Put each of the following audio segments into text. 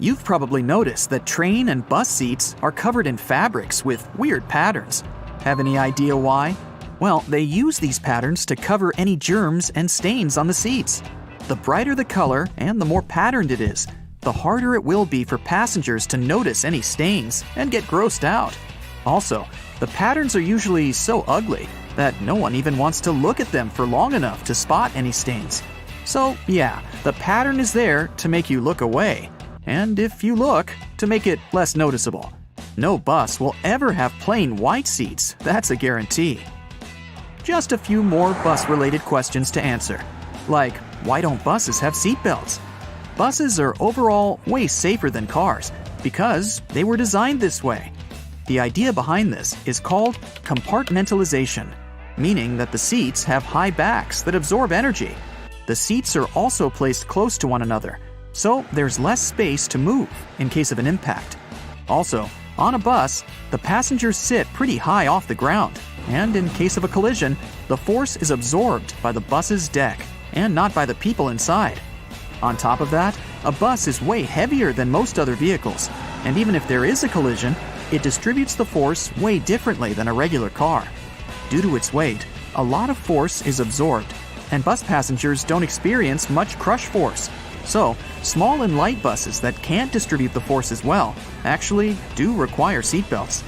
You've probably noticed that train and bus seats are covered in fabrics with weird patterns. Have any idea why? Well, they use these patterns to cover any germs and stains on the seats. The brighter the color and the more patterned it is, the harder it will be for passengers to notice any stains and get grossed out. Also, the patterns are usually so ugly that no one even wants to look at them for long enough to spot any stains. So yeah, the pattern is there to make you look away, and if you look, to make it less noticeable. No bus will ever have plain white seats, that's a guarantee. Just a few more bus-related questions to answer, like why don't buses have seatbelts? Buses are overall way safer than cars because they were designed this way. The idea behind this is called compartmentalization, meaning that the seats have high backs that absorb energy. The seats are also placed close to one another, so there's less space to move in case of an impact. Also, on a bus, the passengers sit pretty high off the ground, and in case of a collision, the force is absorbed by the bus's deck and not by the people inside. On top of that, a bus is way heavier than most other vehicles, and even if there is a collision, it distributes the force way differently than a regular car. Due to its weight, a lot of force is absorbed, and bus passengers don't experience much crush force. So, small and light buses that can't distribute the force as well actually do require seatbelts.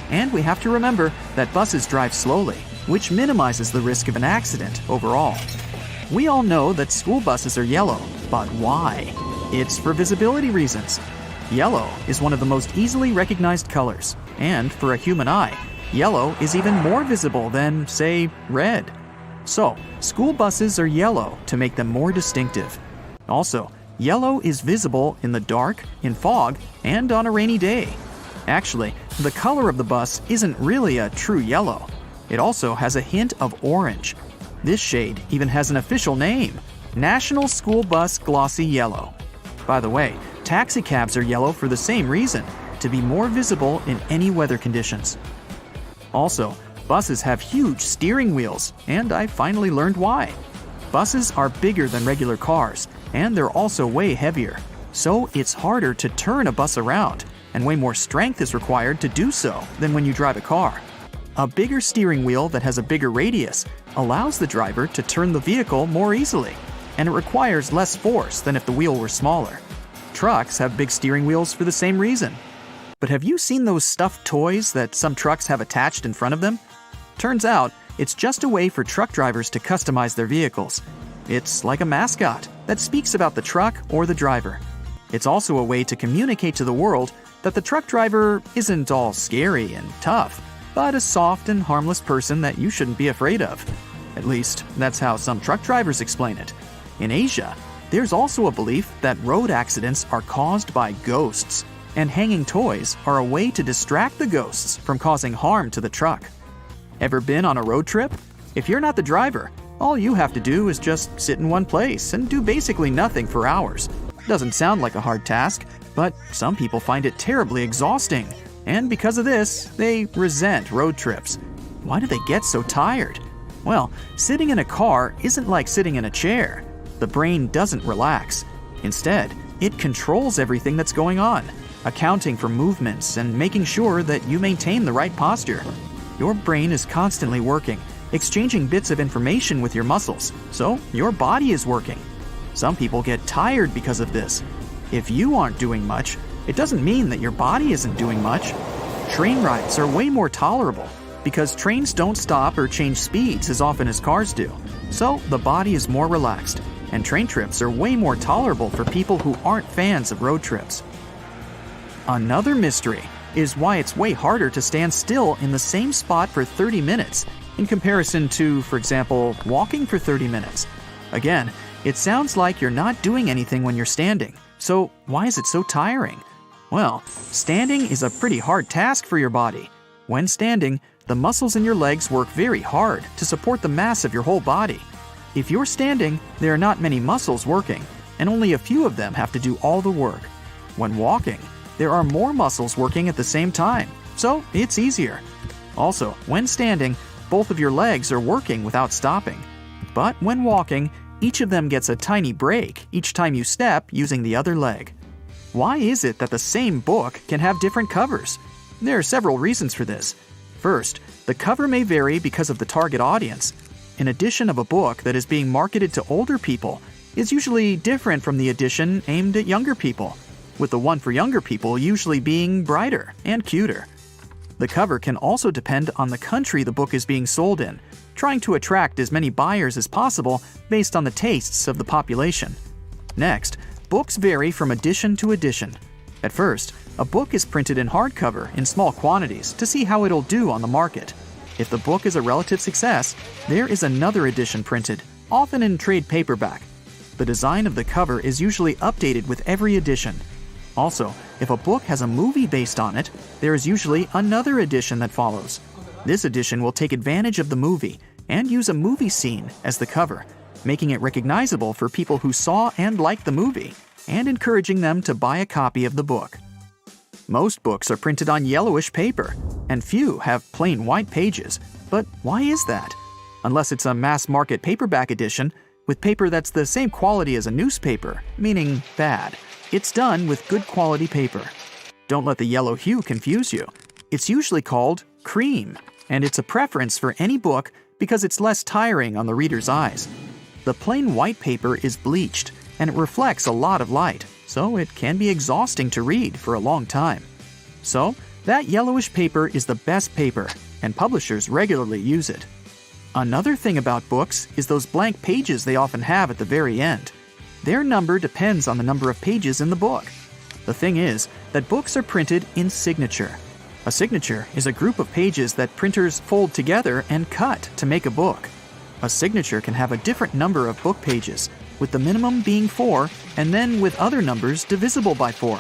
And we have to remember that buses drive slowly, which minimizes the risk of an accident overall. We all know that school buses are yellow, but why? It's for visibility reasons. Yellow is one of the most easily recognized colors, and for a human eye, yellow is even more visible than, say, red. So, school buses are yellow to make them more distinctive. Also, yellow is visible in the dark, in fog, and on a rainy day. Actually, the color of the bus isn't really a true yellow. It also has a hint of orange. This shade even has an official name, National School Bus Glossy Yellow. By the way, taxicabs are yellow for the same reason, to be more visible in any weather conditions. Also, buses have huge steering wheels, and I finally learned why. Buses are bigger than regular cars, and they're also way heavier, so it's harder to turn a bus around, and way more strength is required to do so than when you drive a car. A bigger steering wheel that has a bigger radius allows the driver to turn the vehicle more easily, and it requires less force than if the wheel were smaller. Trucks have big steering wheels for the same reason. But have you seen those stuffed toys that some trucks have attached in front of them? Turns out, it's just a way for truck drivers to customize their vehicles. It's like a mascot that speaks about the truck or the driver. It's also a way to communicate to the world that the truck driver isn't all scary and tough, but a soft and harmless person that you shouldn't be afraid of. At least, that's how some truck drivers explain it. In Asia, there's also a belief that road accidents are caused by ghosts, and hanging toys are a way to distract the ghosts from causing harm to the truck. Ever been on a road trip? If you're not the driver, all you have to do is just sit in one place and do basically nothing for hours. Doesn't sound like a hard task, but some people find it terribly exhausting. And because of this, they resent road trips. Why do they get so tired? Well, sitting in a car isn't like sitting in a chair. The brain doesn't relax. Instead, it controls everything that's going on, accounting for movements and making sure that you maintain the right posture. Your brain is constantly working, exchanging bits of information with your muscles, so your body is working. Some people get tired because of this. If you aren't doing much, it doesn't mean that your body isn't doing much. Train rides are way more tolerable because trains don't stop or change speeds as often as cars do. So the body is more relaxed, and train trips are way more tolerable for people who aren't fans of road trips. Another mystery is why it's way harder to stand still in the same spot for 30 minutes in comparison to, for example, walking for 30 minutes. Again, it sounds like you're not doing anything when you're standing. So why is it so tiring? Well, standing is a pretty hard task for your body. When standing, the muscles in your legs work very hard to support the mass of your whole body. If you're standing, there are not many muscles working, and only a few of them have to do all the work. When walking, there are more muscles working at the same time, so it's easier. Also, when standing, both of your legs are working without stopping. But when walking, each of them gets a tiny break each time you step using the other leg. Why is it that the same book can have different covers? There are several reasons for this. First, the cover may vary because of the target audience. An edition of a book that is being marketed to older people is usually different from the edition aimed at younger people, with the one for younger people usually being brighter and cuter. The cover can also depend on the country the book is being sold in, trying to attract as many buyers as possible based on the tastes of the population. Next, books vary from edition to edition. At first, a book is printed in hardcover in small quantities to see how it'll do on the market. If the book is a relative success, there is another edition printed, often in trade paperback. The design of the cover is usually updated with every edition. Also, if a book has a movie based on it, there is usually another edition that follows. This edition will take advantage of the movie and use a movie scene as the cover, making it recognizable for people who saw and liked the movie, and encouraging them to buy a copy of the book. Most books are printed on yellowish paper, and few have plain white pages. But why is that? Unless it's a mass-market paperback edition, with paper that's the same quality as a newspaper, meaning bad. It's done with good quality paper. Don't let the yellow hue confuse you. It's usually called cream, and it's a preference for any book because it's less tiring on the reader's eyes. The plain white paper is bleached, and it reflects a lot of light, so it can be exhausting to read for a long time. So, that yellowish paper is the best paper, and publishers regularly use it. Another thing about books is those blank pages they often have at the very end. Their number depends on the number of pages in the book. The thing is that books are printed in signature. A signature is a group of pages that printers fold together and cut to make a book. A signature can have a different number of book pages, with the minimum being 4, and then with other numbers divisible by 4.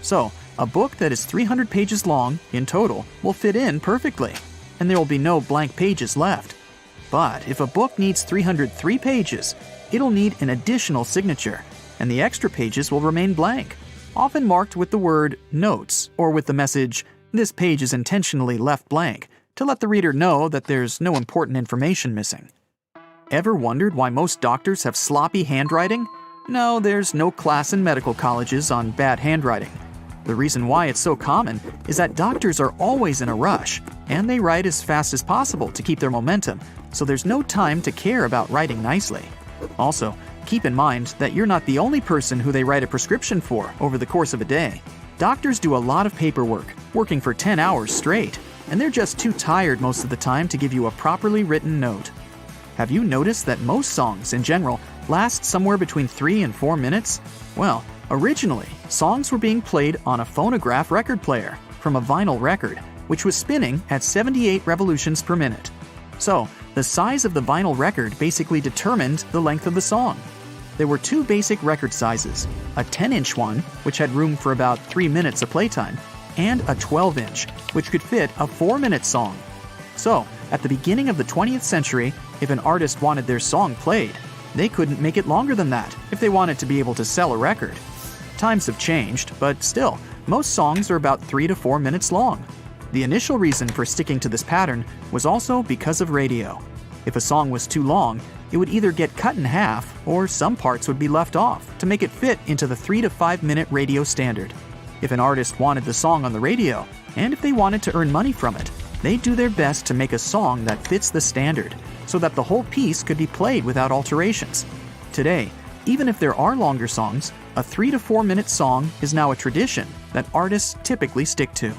So, a book that is 300 pages long in total will fit in perfectly, and there will be no blank pages left. But if a book needs 303 pages, it'll need an additional signature, and the extra pages will remain blank, often marked with the word "notes" or with the message, "This page is intentionally left blank," to let the reader know that there's no important information missing. Ever wondered why most doctors have sloppy handwriting? No, there's no class in medical colleges on bad handwriting. The reason why it's so common is that doctors are always in a rush, and they write as fast as possible to keep their momentum, so there's no time to care about writing nicely. Also, keep in mind that you're not the only person who they write a prescription for over the course of a day. Doctors do a lot of paperwork, working for 10 hours straight, and they're just too tired most of the time to give you a properly written note. Have you noticed that most songs, in general, last somewhere between 3 and 4 minutes? Well, originally, songs were being played on a phonograph record player from a vinyl record, which was spinning at 78 revolutions per minute. So, the size of the vinyl record basically determined the length of the song. There were 2 basic record sizes, a 10-inch one, which had room for about 3 minutes of playtime, and a 12-inch, which could fit a 4-minute song. So, at the beginning of the 20th century, if an artist wanted their song played, they couldn't make it longer than that if they wanted to be able to sell a record. Times have changed, but still, most songs are about 3 to 4 minutes long. The initial reason for sticking to this pattern was also because of radio. If a song was too long, it would either get cut in half or some parts would be left off to make it fit into the 3 to 5 minute radio standard. If an artist wanted the song on the radio, and if they wanted to earn money from it, they'd do their best to make a song that fits the standard, so that the whole piece could be played without alterations. Today, even if there are longer songs, a 3 to 4 minute song is now a tradition that artists typically stick to.